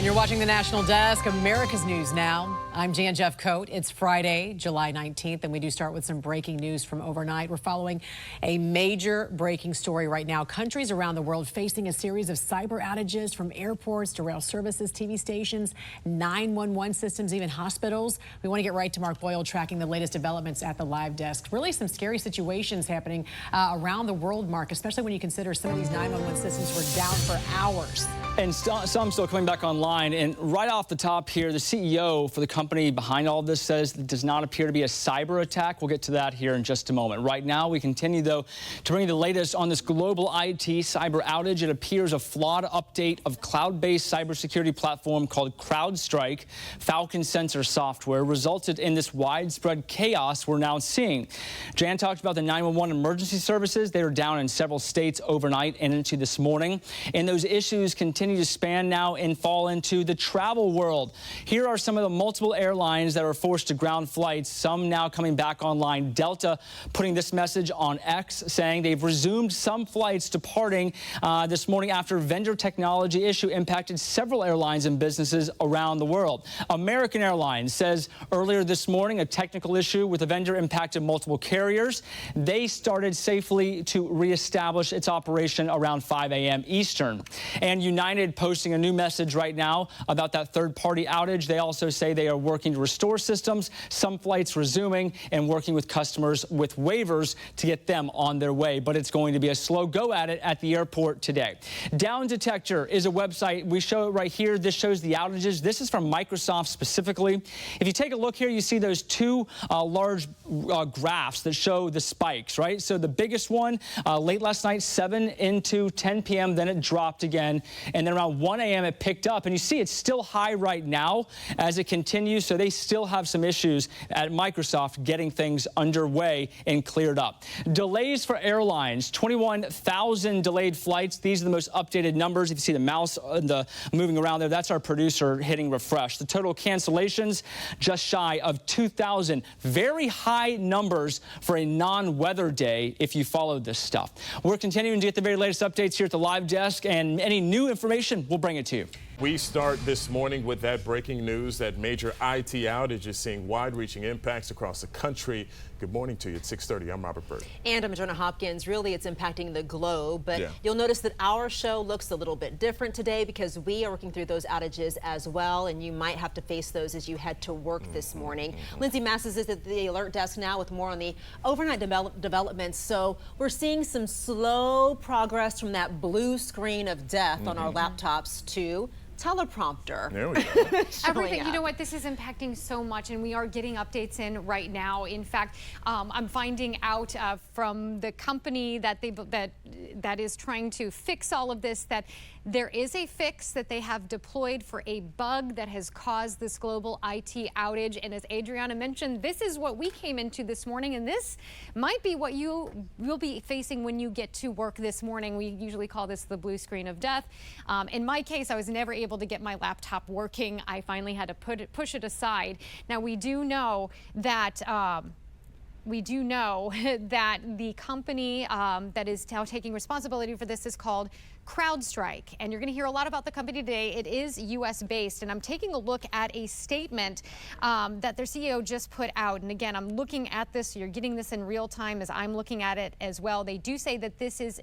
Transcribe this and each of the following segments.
And you're watching the National Desk, America's News Now. I'm Jan Jeffcoat. It's Friday, July 19th, and we do start with some breaking news from overnight. We're following a major breaking story right now. Countries around the world facing a series of cyber outages, from airports to rail services, TV stations, 911 systems, even hospitals. We want to get right to Mark Boyle tracking the latest developments at the live desk. Really some scary situations happening around the world, Mark, especially when you consider some of these 911 systems were down for hours. And some still coming back online. And right off the top here, the CEO for the company behind all of this says it does not appear to be a cyber attack. We'll get to that here in just a moment. Right now, we continue, though, to bring you the latest on this global IT cyber outage. It appears a flawed update of cloud-based cybersecurity platform called CrowdStrike Falcon sensor software resulted in this widespread chaos we're now seeing. Jan talked about the 911 emergency services. They were down in several states overnight and into this morning. And those issues continue to span now and fall into the travel world. Here are some of the multiple airlines that were forced to ground flights, some now coming back online. Delta putting this message on X, saying they've resumed some flights departing this morning after vendor technology issue impacted several airlines and businesses around the world. American Airlines says earlier this morning a technical issue with a vendor impacted multiple carriers. They started safely to reestablish its operation around 5 a.m. Eastern. And United posting a new message right now about that third-party outage. They also say they are working to restore systems, some flights resuming, and working with customers with waivers to get them on their way. But it's going to be a slow go at it at the airport today. Down Detector is a website. We show it right here. This shows the outages. This is from Microsoft specifically. If you take a look here, you see those two large graphs that show the spikes, right? So the biggest one late last night, 7 into 10 p.m., then it dropped again. And then around 1 a.m. it picked up, and you see it's still high right now as it continues, so they still have some issues at Microsoft getting things underway and cleared up. Delays for airlines, 21,000 delayed flights. These are the most updated numbers. If you see the mouse moving around there, that's our producer hitting refresh. The total cancellations, just shy of 2,000. Very high numbers for a non-weather day if you followed this stuff. We're continuing to get the very latest updates here at the live desk, and any new information, we'll bring it to you. We start this morning with that breaking news that major IT outage is seeing wide-reaching impacts across the country. Good morning to you. At 6:30, I'm Robert Bird. And I'm Jonah Hopkins. Really, it's impacting the globe, but You'll notice that our show looks a little bit different today because we are working through those outages as well, and you might have to face those as you head to work this morning. Lindsay Masses is at the alert desk now with more on the overnight developments. So we're seeing some slow progress from that blue screen of death on our laptops to teleprompter. There we go. Everything. You know what? This is impacting so much, and we are getting updates in right now. In fact, I'm finding out from the company that is trying to fix all of this that there is a fix that they have deployed for a bug that has caused this global IT outage. And as Adriana mentioned, this is what we came into this morning, and this might be what you will be facing when you get to work this morning. We usually call this the blue screen of death. In my case, I was never able to get my laptop working. I finally had to push it aside. Now, we do know that that the company that is now taking responsibility for this is called CrowdStrike, and you're going to hear a lot about the company today. It is U.S. based, and I'm taking a look at a statement that their CEO just put out. And again, I'm looking at this, so you're getting this in real time as I'm looking at it as well. They do say that this is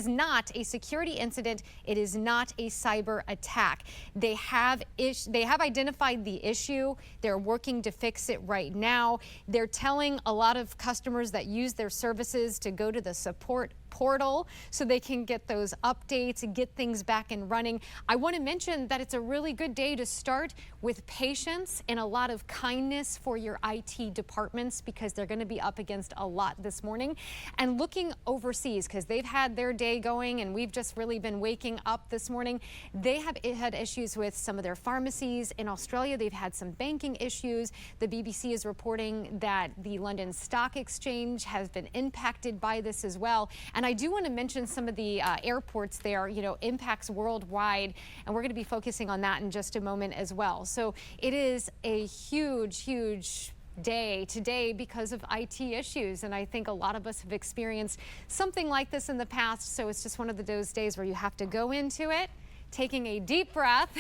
not a security incident. It is not a cyber attack. They have identified the issue. They're working to fix it right now. They're telling a lot of customers that use their services to go to the support portal so they can get those updates and get things back and running. I want to mention that it's a really good day to start with patience and a lot of kindness for your IT departments, because they're going to be up against a lot this morning. And looking overseas, because they've had their day going and we've just really been waking up this morning. They have had issues with some of their pharmacies. In Australia, they've had some banking issues. The BBC is reporting that the London Stock Exchange has been impacted by this as well. And I do want to mention some of the airports there, impacts worldwide, and we're going to be focusing on that in just a moment as well. So it is a huge, huge day today because of IT issues, and I think a lot of us have experienced something like this in the past. So it's just one of those days where you have to go into it, taking a deep breath.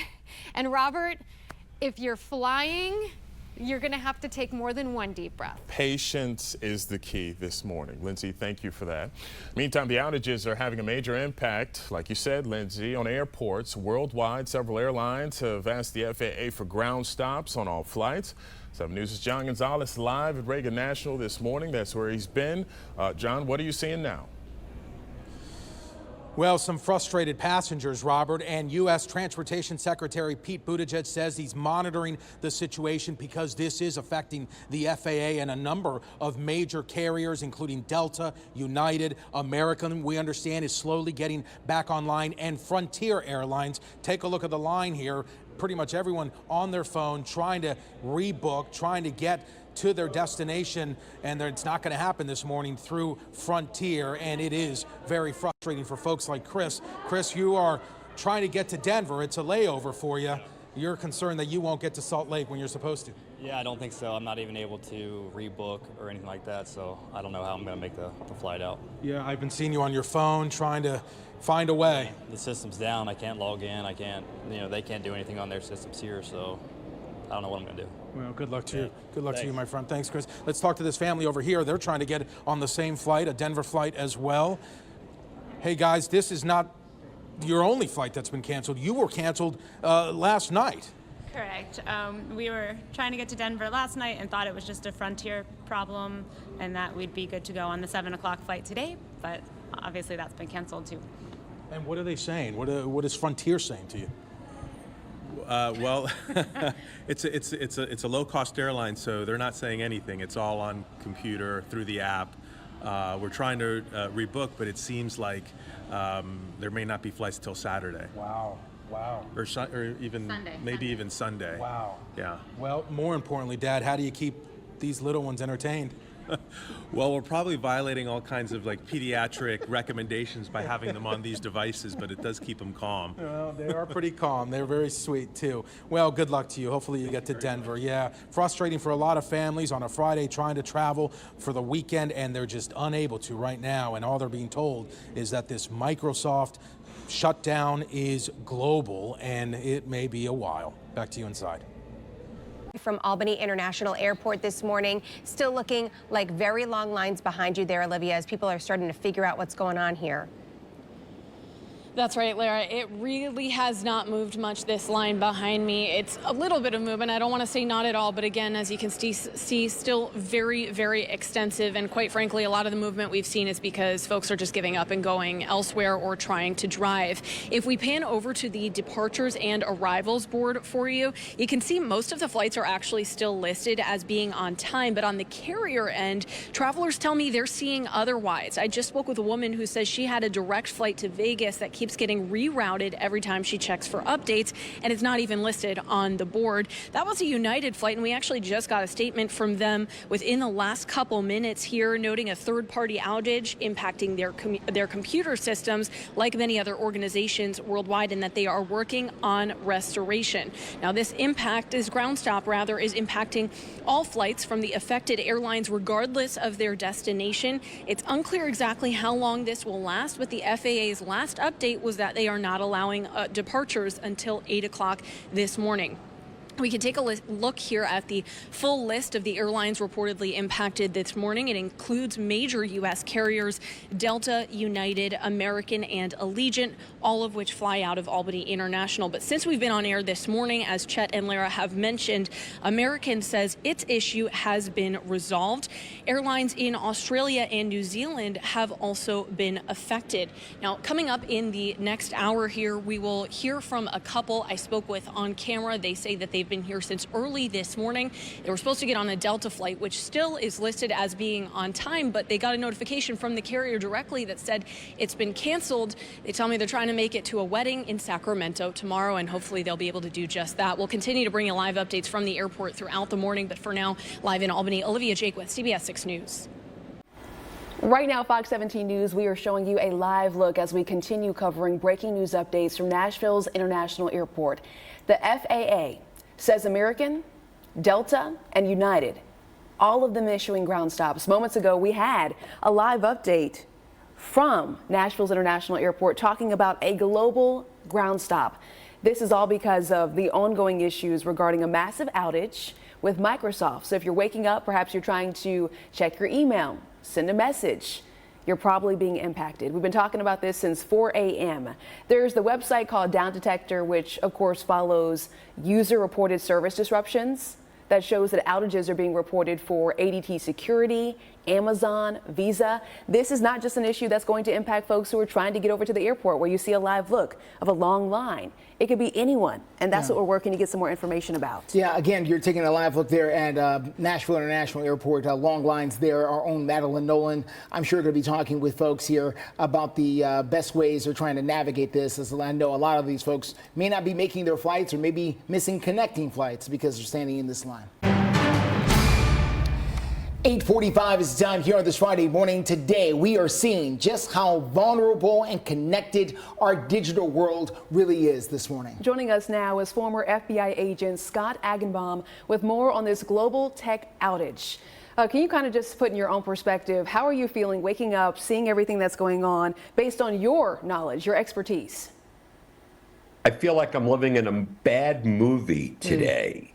And Robert, if you're flying, you're going to have to take more than one deep breath. Patience is the key this morning. Lindsay, thank you for that. Meantime, the outages are having a major impact, like you said, Lindsay, on airports worldwide. Several airlines have asked the FAA for ground stops on all flights. 7 News' John Gonzalez live at Reagan National this morning. That's where he's been. John, what are you seeing now? Well, some frustrated passengers, Robert, and U.S. Transportation Secretary Pete Buttigieg says he's monitoring the situation because this is affecting the FAA and a number of major carriers, including Delta, United, American, we understand, is slowly getting back online, and Frontier Airlines. Take a look at the line here. Pretty much everyone on their phone trying to rebook, trying to get to their destination, and it's not going to happen this morning through Frontier, and it is very frustrating for folks like Chris. Chris, you are trying to get to Denver. It's a layover for you. You're concerned that you won't get to Salt Lake when you're supposed to. Yeah, I don't think so. I'm not even able to rebook or anything like that, so I don't know how I'm going to make the flight out. Yeah, I've been seeing you on your phone trying to find a way. The system's down. I can't log in. I can't, they can't do anything on their systems here, so I don't know what I'm going to do. Well, good luck to you. Good luck to you, my friend. Thanks, Chris. Let's talk to this family over here. They're trying to get on the same flight, a Denver flight as well. Hey, guys, this is not your only flight that's been canceled. You were canceled last night. Correct. We were trying to get to Denver last night and thought it was just a Frontier problem and that we'd be good to go on the 7 o'clock flight today, but obviously that's been canceled too. And what are they saying? What is Frontier saying to you? Well, it's a low-cost airline, so they're not saying anything. It's all on computer through the app. We're trying to rebook, but it seems like there may not be flights till Saturday. Wow. Or even Sunday. maybe even Sunday. Wow. Yeah. Well, more importantly, Dad, how do you keep these little ones entertained? Well, we're probably violating all kinds of pediatric recommendations by having them on these devices, but it does keep them calm. Well, they are pretty calm. They're very sweet, too. Well, good luck to you. Hopefully you get to Denver. Yeah, frustrating for a lot of families on a Friday trying to travel for the weekend, and they're just unable to right now. And all they're being told is that this Microsoft shutdown is global, and it may be a while. Back to you inside. From Albany International Airport this morning. Still looking like very long lines behind you there, Olivia, as people are starting to figure out what's going on here. That's right, Lara. It really has not moved much, this line behind me. It's a little bit of movement. I don't want to say not at all, but again, as you can see, still very, very extensive. And quite frankly, a lot of the movement we've seen is because folks are just giving up and going elsewhere or trying to drive. If we pan over to the departures and arrivals board for you, you can see most of the flights are actually still listed as being on time. But on the carrier end, travelers tell me they're seeing otherwise. I just spoke with a woman who says she had a direct flight to Vegas that keeps getting rerouted every time she checks for updates, and it's not even listed on the board. That was a United flight, and we actually just got a statement from them within the last couple minutes here, noting a third-party outage impacting their computer systems, like many other organizations worldwide, and that they are working on restoration. Now, this ground stop is impacting all flights from the affected airlines, regardless of their destination. It's unclear exactly how long this will last, but the FAA's last update was that they are not allowing departures until 8 o'clock this morning. We can take a look here at the full list of the airlines reportedly impacted this morning. It includes major U.S. carriers, Delta, United, American, and Allegiant, all of which fly out of Albany International. But since we've been on air this morning, as Chet and Lara have mentioned, American says its issue has been resolved. Airlines in Australia and New Zealand have also been affected. Now, coming up in the next hour here, we will hear from a couple I spoke with on camera. They say that they've been here since early this morning. They were supposed to get on a Delta flight, which still is listed as being on time, but they got a notification from the carrier directly that said it's been canceled. They tell me they're trying to make it to a wedding in Sacramento tomorrow, and hopefully they'll be able to do just that. We'll continue to bring you live updates from the airport throughout the morning, but for now, live in Albany, Olivia Jakewith, CBS 6 News. Right now, Fox 17 News, we are showing you a live look as we continue covering breaking news updates from Nashville's International Airport. The FAA says American, Delta, and United, all of them issuing ground stops. Moments ago, we had a live update from Nashville's International Airport talking about a global ground stop. This is all because of the ongoing issues regarding a massive outage with Microsoft. So if you're waking up, perhaps you're trying to check your email, send a message, you're probably being impacted. We've been talking about this since 4 a.m. There's the website called Down Detector, which of course follows user-reported service disruptions. That shows that outages are being reported for ADT Security, Amazon, Visa. This is not just an issue that's going to impact folks who are trying to get over to the airport, where you see a live look of a long line. It could be anyone, and that's what we're working to get some more information about. Yeah, again, you're taking a live look there at Nashville International Airport. Long lines there. Our own Madeline Nolan, I'm sure, going to be talking with folks here about the best ways they're trying to navigate this. As I know, a lot of these folks may not be making their flights or maybe missing connecting flights because they're standing in this line. 8:45 is the time here on this Friday morning. Today, we are seeing just how vulnerable and connected our digital world really is this morning. Joining us now is former FBI agent Scott Agenbaum with more on this global tech outage. Can you kind of just put in your own perspective, how are you feeling waking up, seeing everything that's going on based on your knowledge, your expertise? I feel like I'm living in a bad movie today.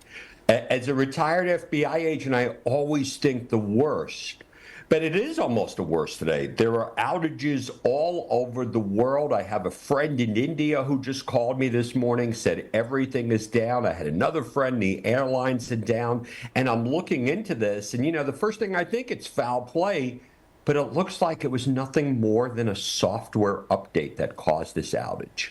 As a retired FBI agent, I always think the worst, but it is almost the worst today. There are outages all over the world. I have a friend in India who just called me this morning, said everything is down. I had another friend, the airlines are down, and I'm looking into this. And, you know, the first thing I think, it's foul play, but it looks like it was nothing more than a software update that caused this outage.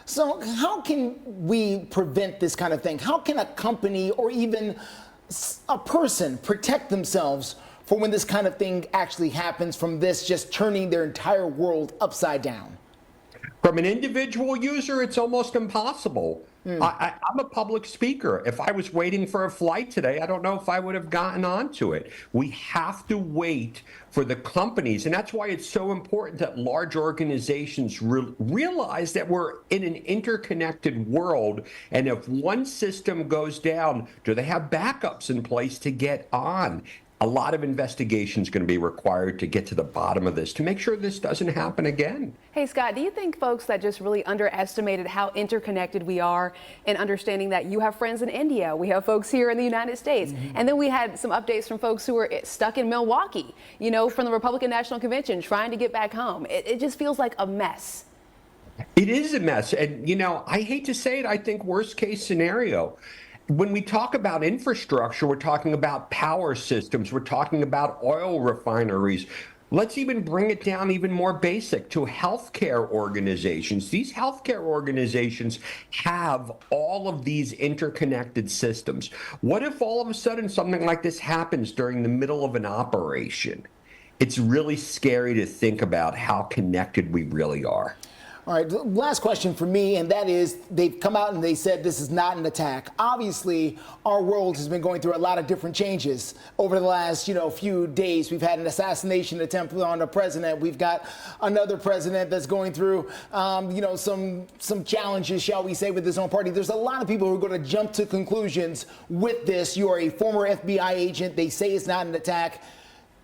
So how can we prevent this kind of thing? How can a company or even a person protect themselves for when this kind of thing actually happens, from this just turning their entire world upside down? From an individual user, it's almost impossible. I'm a public speaker. If I was waiting for a flight today, I don't know if I would have gotten onto it. We have to wait for the companies, and that's why it's so important that large organizations realize that we're in an interconnected world, and if one system goes down, do they have backups in place to get on? A lot of investigation is going to be required to get to the bottom of this, to make sure this doesn't happen again. Hey, Scott, do you think folks that just really underestimated how interconnected we are, and understanding that you have friends in India, we have folks here in the United States, and then we had some updates from folks who were stuck in Milwaukee, you know, from the Republican National Convention trying to get back home. It just feels like a mess. It is a mess. And, you know, I hate to say it, I think worst case scenario. When we talk about infrastructure, we're talking about power systems, we're talking about oil refineries. Let's even bring it down even more basic to healthcare organizations. These healthcare organizations have all of these interconnected systems. What if all of a sudden something like this happens during the middle of an operation? It's really scary to think about how connected we really are. All right, last question for me, and that is, they've come out and they said this is not an attack. Obviously, our world has been going through a lot of different changes over the last, few days. We've had an assassination attempt on a president. We've got another president that's going through, some challenges, shall we say, with his own party. There's a lot of people who are going to jump to conclusions with this. You are a former FBI agent. They say it's not an attack.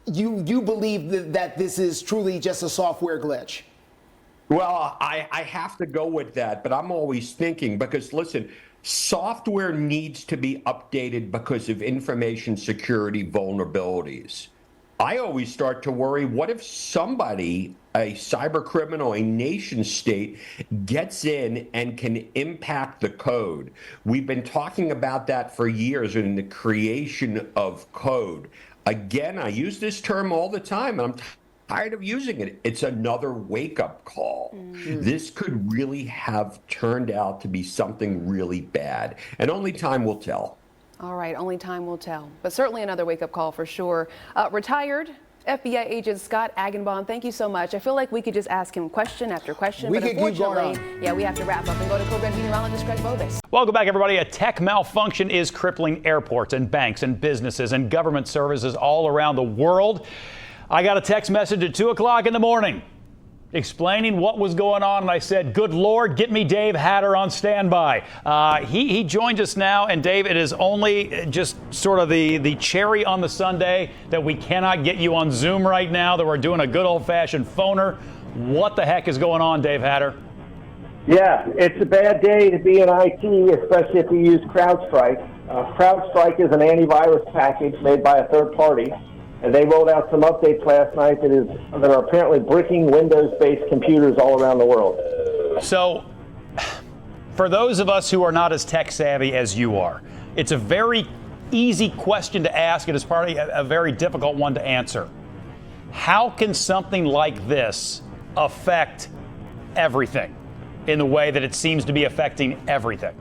You believe that this is truly just a software glitch? Well, I have to go with that, but I'm always thinking, because listen, software needs to be updated because of information security vulnerabilities. I always start to worry, what if somebody, a cyber criminal, a nation state, gets in and can impact the code? We've been talking about that for years in the creation of code. Again, I use this term all the time, and I'm tired of using it. It's another wake-up call. This could really have turned out to be something really bad, and only time will tell. All right, only time will tell, but certainly another wake-up call for sure. Retired FBI agent Scott Agenbaum, thank you so much. I feel like we could just ask him question after question, but unfortunately, we have to wrap up and go to co-brand meteorologist Greg Bovis. Welcome back, everybody. A tech malfunction is crippling airports and banks and businesses and government services all around the world. I got a text message at 2 o'clock in the morning explaining what was going on, and I said, good Lord, get me Dave Hatter on standby. He joins us now, and Dave, it is only just sort of the cherry on the sundae that we cannot get you on Zoom right now, that we're doing a good old-fashioned phoner. What the heck is going on, Dave Hatter? Yeah, it's a bad day to be in IT, especially if you use CrowdStrike. CrowdStrike is an antivirus package made by a third party, and they rolled out some updates last night that are apparently bricking Windows-based computers all around the world. So, for those of us who are not as tech savvy as you are, it's a very easy question to ask, and it's probably a very difficult one to answer. How can something like this affect everything in the way that it seems to be affecting everything?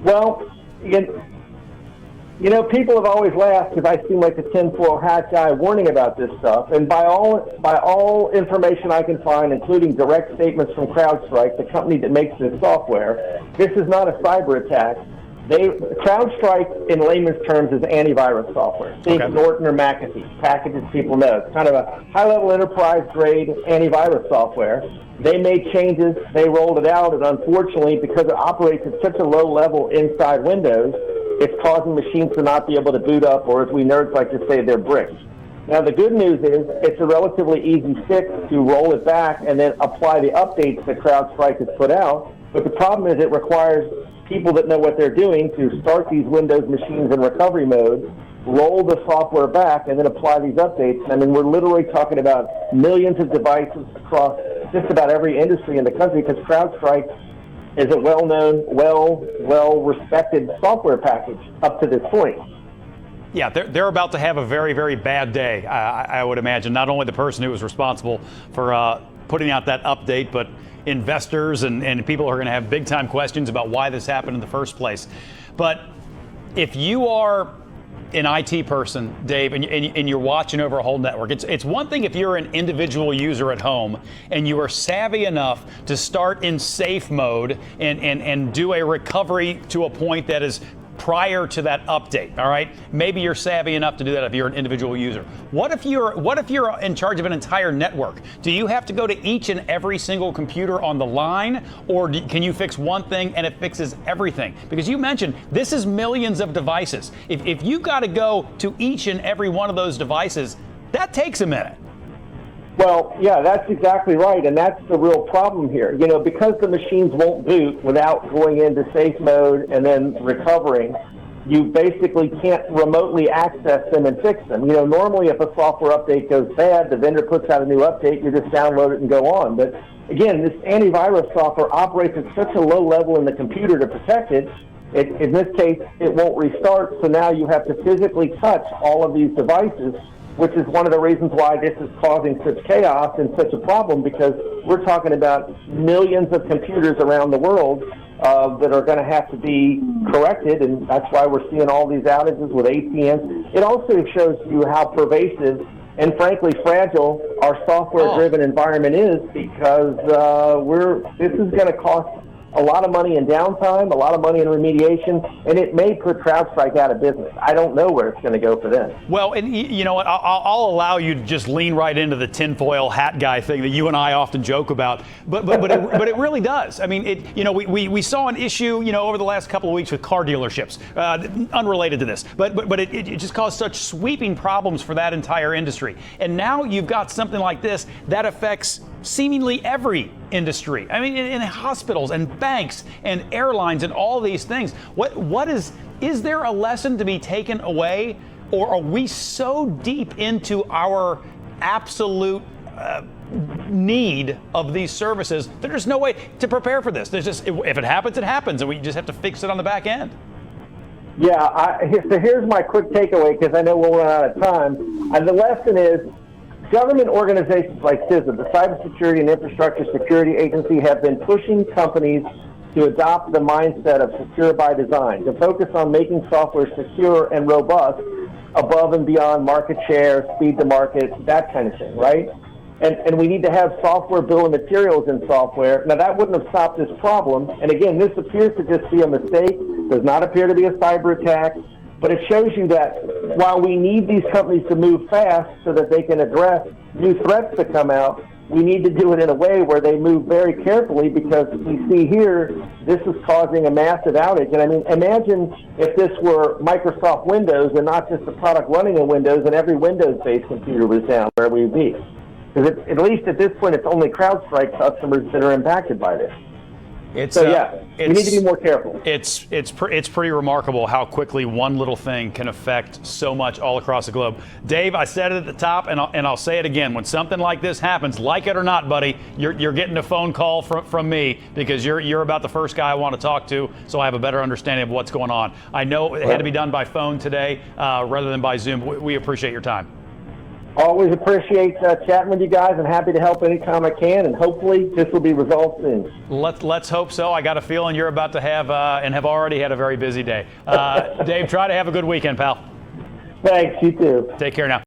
Well, you know, people have always laughed because I seem like the tinfoil hat guy warning about this stuff. And by all information I can find, including direct statements from CrowdStrike, the company that makes this software, this is not a cyber attack. CrowdStrike, in layman's terms, is antivirus software. Think Norton or McAfee, packages people know. It's kind of a high-level enterprise-grade antivirus software. They made changes, they rolled it out, and unfortunately, because it operates at such a low level inside Windows, it's causing machines to not be able to boot up, or as we nerds like to say, they're bricked. Now, the good news is it's a relatively easy fix to roll it back and then apply the updates that CrowdStrike has put out. But the problem is it requires people that know what they're doing to start these Windows machines in recovery mode, roll the software back, and then apply these updates. I mean, we're literally talking about millions of devices across just about every industry in the country because CrowdStrike is a well-known, well-respected software package up to this point. Yeah, they're about to have a very, very bad day, I would imagine. Not only the person who was responsible for putting out that update, but investors and people are going to have big-time questions about why this happened in the first place. But if you are an IT person, Dave, and you're watching over a whole network, it's one thing if you're an individual user at home and you are savvy enough to start in safe mode and do a recovery to a point that is prior to that update, all right? Maybe you're savvy enough to do that if you're an individual user. What if you're in charge of an entire network? Do you have to go to each and every single computer on the line, or can you fix one thing and it fixes everything? Because you mentioned this is millions of devices. If you got to go to each and every one of those devices, that takes a minute. Well, yeah, that's exactly right, and that's the real problem here. You know, because the machines won't boot without going into safe mode and then recovering, you basically can't remotely access them and fix them. You know, normally if a software update goes bad, the vendor puts out a new update, you just download it and go on. But again, this antivirus software operates at such a low level in the computer to protect it. In this case, it won't restart, so now you have to physically touch all of these devices, which is one of the reasons why this is causing such chaos and such a problem, because we're talking about millions of computers around the world that are going to have to be corrected, and that's why we're seeing all these outages with ATM. It also shows you how pervasive and frankly fragile our software-driven environment is, because this is going to cost a lot of money in downtime, a lot of money in remediation, and it may put CrowdStrike out of business. I don't know where it's going to go for them. Well, and you know what? I'll allow you to just lean right into the tinfoil hat guy thing that you and I often joke about, but it really does. I mean, we saw an issue, over the last couple of weeks with car dealerships, unrelated to this, but it just caused such sweeping problems for that entire industry. And now you've got something like this that affects seemingly every industry. I mean, in hospitals and banks and airlines and all these things. Is there a lesson to be taken away, or are we so deep into our absolute need of these services that there's no way to prepare for this? There's just, if it happens, it happens, and we just have to fix it on the back end. Yeah, so here's my quick takeaway, because I know we'll run out of time. And the lesson is, government organizations like CISA, the Cybersecurity and Infrastructure Security Agency, have been pushing companies to adopt the mindset of secure by design, to focus on making software secure and robust above and beyond market share, speed to market, that kind of thing, right? And we need to have software bill of materials in software. Now, that wouldn't have stopped this problem. And again, this appears to just be a mistake, does not appear to be a cyber attack. But it shows you that while we need these companies to move fast so that they can address new threats that come out, we need to do it in a way where they move very carefully, because we see here, this is causing a massive outage. And I mean, imagine if this were Microsoft Windows and not just the product running in Windows, and every Windows-based computer was down, where we'd be. Because at least at this point, it's only CrowdStrike customers that are impacted by this. So yeah, we need to be more careful. It's pretty remarkable how quickly one little thing can affect so much all across the globe. Dave, I said it at the top, and I'll say it again. When something like this happens, like it or not, buddy, you're getting a phone call from me, because you're about the first guy I want to talk to, so I have a better understanding of what's going on. I know it had to be done by phone today rather than by Zoom. We appreciate your time. Always appreciate chatting with you guys, and happy to help anytime I can, and hopefully this will be resolved soon. Let's hope so. I got a feeling you're about to have and have already had a very busy day. Dave, try to have a good weekend, pal. Thanks, you too. Take care now.